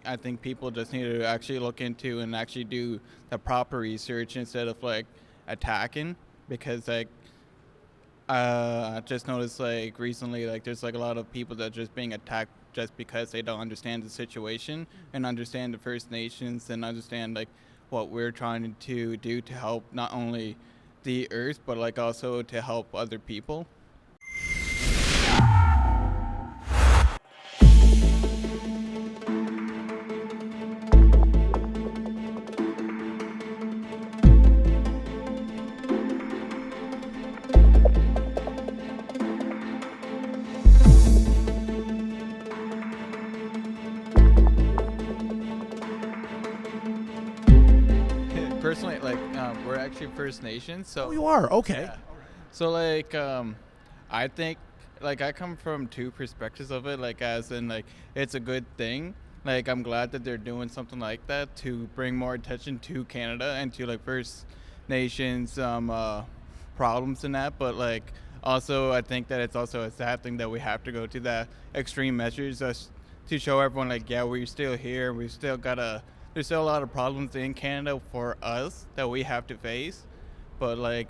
I think people just need to actually look into and actually do the proper research instead of like attacking, because like I just noticed like recently like there's like a lot of people that are just being attacked just because they don't understand the situation and understand the First Nations and understand like what we're trying to do to help not only the earth but like also to help other people. Personally, like we're actually First Nations, Oh, so you are? Okay. yeah. So like I think like I come from two perspectives of it, like as in like it's a good thing. Like I'm glad that they're doing something like that to bring more attention to Canada and to like First Nations problems in that, but like also I think that it's also a sad thing that we have to go to that extreme measures to show everyone like yeah, we're still here, we still gotta there's still a lot of problems in Canada for us that we have to face, but like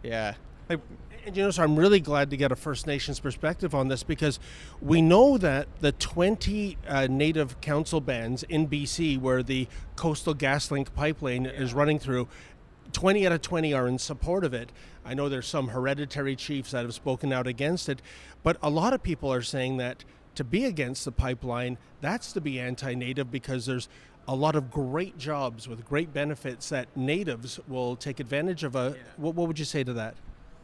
yeah, like And so I'm really glad to get a First Nations perspective on this, because we know that the 20 Native council bands in BC, where the Coastal GasLink pipeline is running through, 20 out of 20 are in support of it. I know there's some hereditary chiefs that have spoken out against it, but a lot of people are saying that to be against the pipeline, that's to be anti-Native, because there's a lot of great jobs with great benefits that Natives will take advantage of. What would you say to that?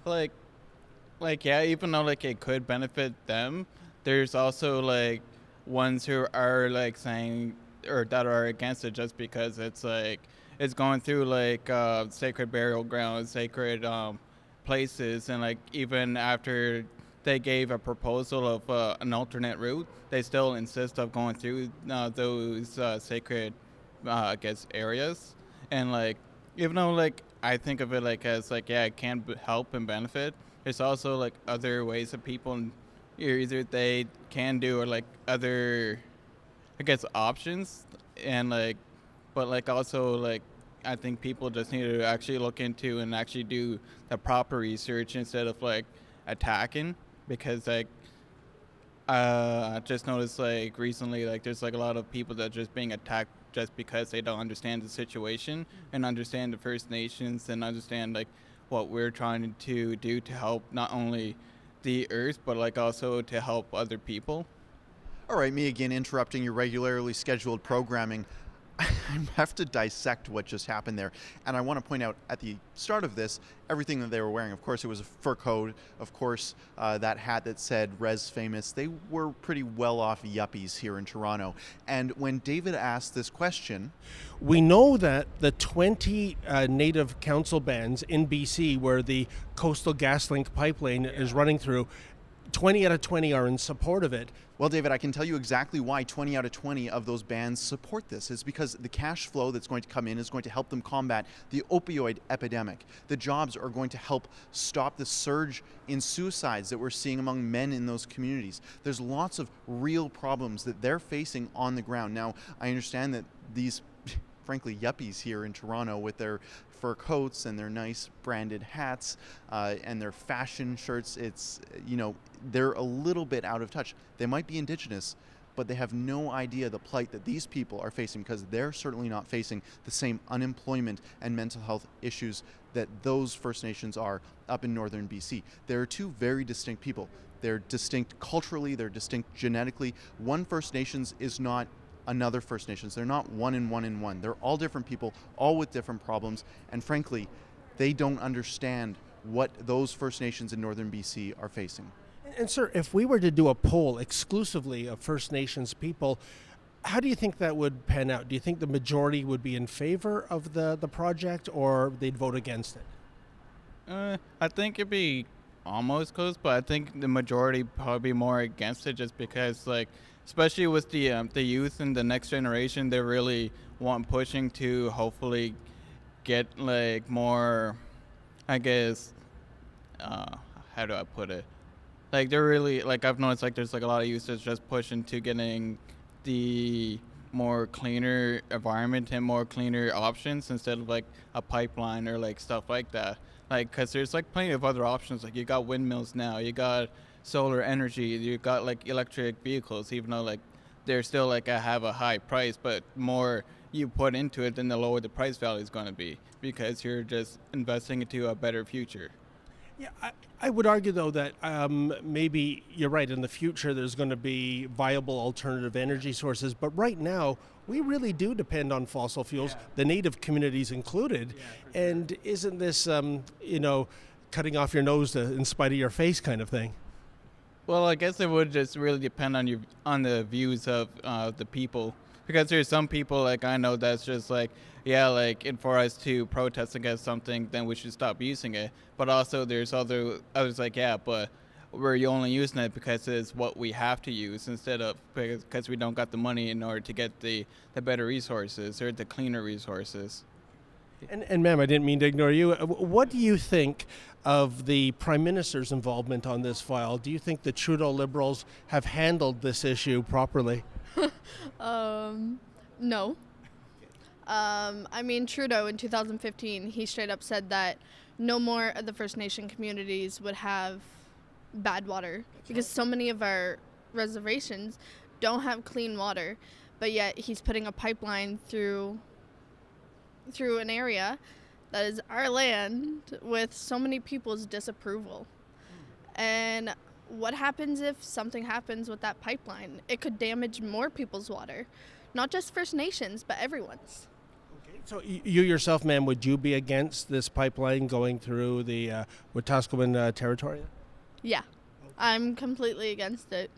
like yeah, even though like it could benefit them, there's also like ones who are like saying or that are against it just because it's like it's going through like sacred burial grounds, sacred places, and like even after they gave a proposal of an alternate route, they still insist of going through those sacred I guess areas. And like even though like I think of it like as like yeah, it can help and benefit, there's also like other ways that people either they can do or like other I guess options, and like but like also like I think people just need to actually look into and actually do the proper research instead of like attacking, because like I just noticed like recently like there's like a lot of people that are just being attacked just because they don't understand the situation and understand the First Nations and understand like what we're trying to do to help not only the earth but like also to help other people. All right, me again interrupting your regularly scheduled programming. I have to dissect what just happened there. And I want to point out at the start of this, everything that they were wearing. Of course, it was a fur coat. Of course, that hat that said Res Famous. They were pretty well-off yuppies here in Toronto. And when David asked this question, we know that the 20 Native council bands in BC, where the Coastal GasLink pipeline is running through, 20 out of 20 are in support of it. well, David, I can tell you exactly why 20 out of 20 of those bands support this. It's because the cash flow that's going to come in is going to help them combat the opioid epidemic. The jobs are going to help stop the surge in suicides that we're seeing among men in those communities. There's lots of real problems that they're facing on the ground. Now, I understand that these frankly yuppies here in Toronto with their fur coats and their nice branded hats and their fashion shirts, they're a little bit out of touch. They might be Indigenous, but they have no idea the plight that these people are facing, because they're certainly not facing the same unemployment and mental health issues that those First Nations are up in northern BC. They're two very distinct people. They're distinct culturally, they're distinct genetically. One First Nations is not another First Nations. They're not one and one and one. They're all different people, all with different problems, and frankly, they don't understand what those First Nations in northern BC are facing. And sir, if we were to do a poll exclusively of First Nations people, how do you think that would pan out? Do you think the majority would be in favor of the project, or they'd vote against it? I think it'd be almost close, but I think the majority probably more against it, just because like especially with the youth and the next generation, they really want pushing to hopefully get like more, I guess, how do I put it? Like they're really like I've noticed like there's like a lot of youth that's just pushing to getting the more cleaner environment and more cleaner options instead of like a pipeline or like stuff like that. Like, because there's like plenty of other options. Like, you got windmills now, you got solar energy, you got like electric vehicles, even though like they're still like have a high price, but more you put into it, then the lower the price value is going to be because you're just investing into a better future. Yeah, I would argue, though, that maybe you're right. In the future, there's going to be viable alternative energy sources. But right now, we really do depend on fossil fuels, the native communities included. And isn't this, cutting off your nose in spite of your face kind of thing? Well, I guess it would just really depend on the views of the people, because there's some people like I know that's just like, yeah, like, and for us to protest against something, then we should stop using it. But also there's others like, yeah, but we're only using it because it's what we have to use instead of because we don't got the money in order to get the better resources or the cleaner resources. And ma'am, I didn't mean to ignore you. What do you think of the Prime Minister's involvement on this file? Do you think the Trudeau Liberals have handled this issue properly? No. I mean, Trudeau in 2015, he straight up said that no more of the First Nation communities would have bad water because so many of our reservations don't have clean water, but yet he's putting a pipeline through an area that is our land with so many people's disapproval. And what happens if something happens with that pipeline? It could damage more people's water, not just First Nations, but everyone's. Okay. So you yourself, ma'am, would you be against this pipeline going through the Wetaskiwin territory? Yeah, I'm completely against it.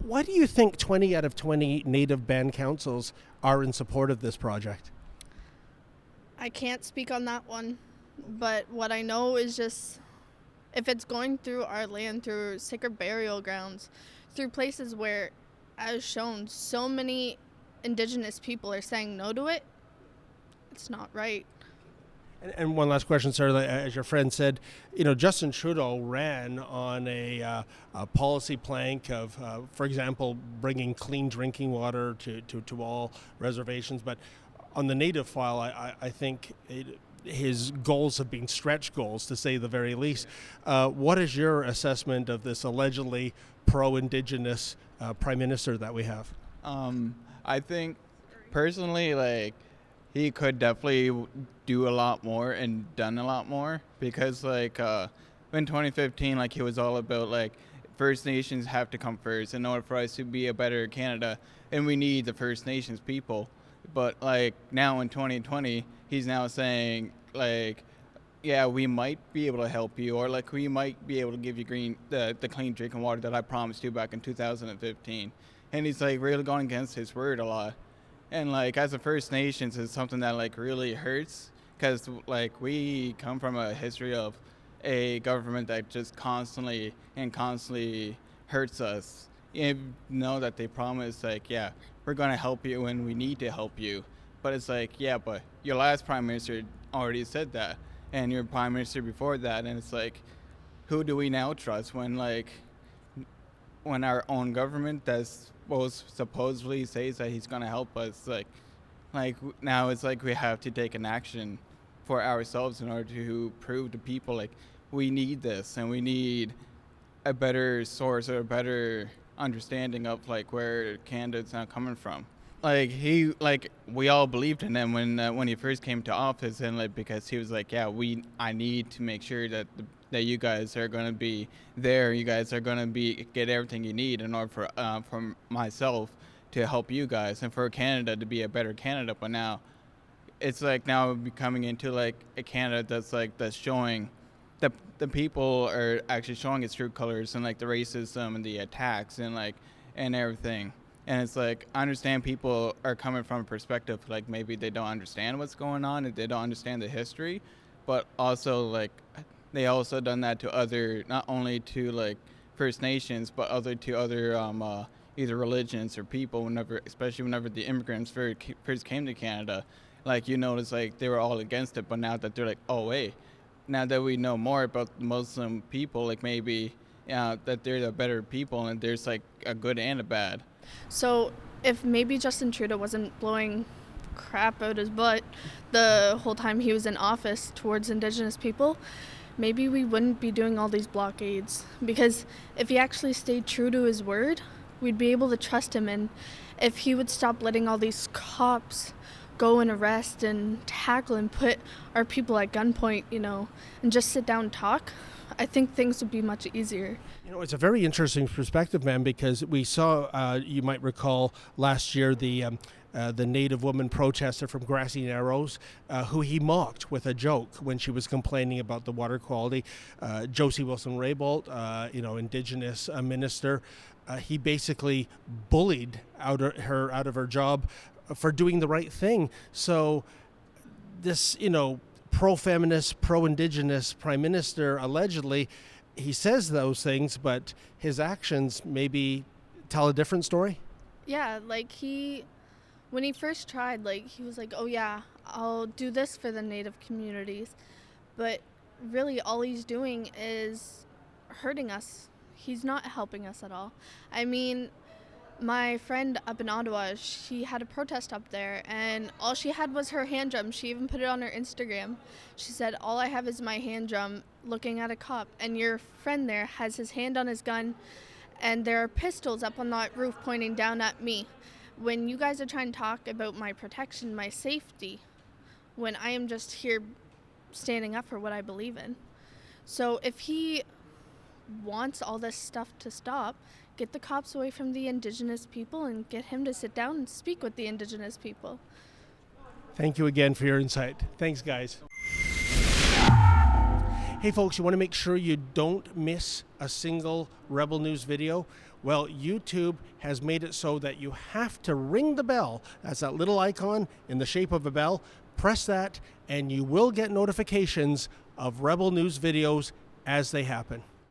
Why do you think 20 out of 20 Native band councils are in support of this project? I can't speak on that one, but what I know is just if it's going through our land, through sacred burial grounds, through places where, as shown, so many Indigenous people are saying no to it, it's not right. And one last question, sir. As your friend said, Justin Trudeau ran on a policy plank of, for example, bringing clean drinking water to all reservations. But on the Native file, I think his goals have been stretch goals, to say the very least. What is your assessment of this allegedly pro-Indigenous Prime Minister that we have? I think, personally, like, he could definitely do a lot more and done a lot more because, like, in 2015, like, he was all about, like, First Nations have to come first in order for us to be a better Canada, and we need the First Nations people. But, like, now in 2020, he's now saying, like, yeah, we might be able to help you, or, like, we might be able to give you the clean drinking water that I promised you back in 2015. And he's, like, really going against his word a lot. And, like, as a First Nations, it's something that, like, really hurts because, like, we come from a history of a government that just constantly hurts us. You know that they promise, like, yeah, we're going to help you and we need to help you. But it's like, yeah, but your last Prime Minister already said that. And your Prime Minister before that. And it's like, who do we now trust when our own government that's supposedly says that he's going to help us, like now it's like we have to take an action for ourselves in order to prove to people, like, we need this and we need a better source or a better understanding of, like, where Canada's now coming from. Like, we all believed in him when he first came to office, and, like, because he was like, yeah, I need to make sure that you guys are going to be there. You guys are going to get everything you need in order for myself to help you guys and for Canada to be a better Canada. But now it's like now becoming into, like, a Canada that's showing the people are actually showing its true colors, and, like, the racism and the attacks and, like, and everything. And it's like, I understand people are coming from a perspective, like, maybe they don't understand what's going on and they don't understand the history, but also, like, they also done that to not only to, like, First Nations, but to other either religions or people, especially whenever the immigrants first came to Canada. Like, you notice, like, they were all against it, but now that they're like, oh, wait, now that we know more about the Muslim people, like, maybe that they're the better people and there's, like, a good and a bad. So if maybe Justin Trudeau wasn't blowing crap out his butt the whole time he was in office towards Indigenous people, maybe we wouldn't be doing all these blockades. Because if he actually stayed true to his word, we'd be able to trust him. And if he would stop letting all these cops go and arrest and tackle and put our people at gunpoint, and just sit down and talk, I think things would be much easier. It's a very interesting perspective, man, because we saw, you might recall last year, the Native woman protester from Grassy Narrows, who he mocked with a joke when she was complaining about the water quality. Josie Wilson-Raybould, Indigenous minister, he basically bullied her out of her job for doing the right thing. So this, pro-feminist, pro-Indigenous prime minister, allegedly, he says those things, but his actions maybe tell a different story? Yeah, when he first tried, he was like, oh yeah, I'll do this for the Native communities. But really all he's doing is hurting us. He's not helping us at all. I mean, my friend up in Ottawa, she had a protest up there, and all she had was her hand drum. She even put it on her Instagram. She said, all I have is my hand drum looking at a cop, and your friend there has his hand on his gun, and there are pistols up on that roof pointing down at me. When you guys are trying to talk about my protection, my safety, when I am just here standing up for what I believe in. So if he wants all this stuff to stop, get the cops away from the Indigenous people and get him to sit down and speak with the Indigenous people. Thank you again for your insight. Thanks, guys. Hey, folks, you want to make sure you don't miss a single Rebel News video? Well, YouTube has made it so that you have to ring the bell. That's that little icon in the shape of a bell. Press that, and you will get notifications of Rebel News videos as they happen.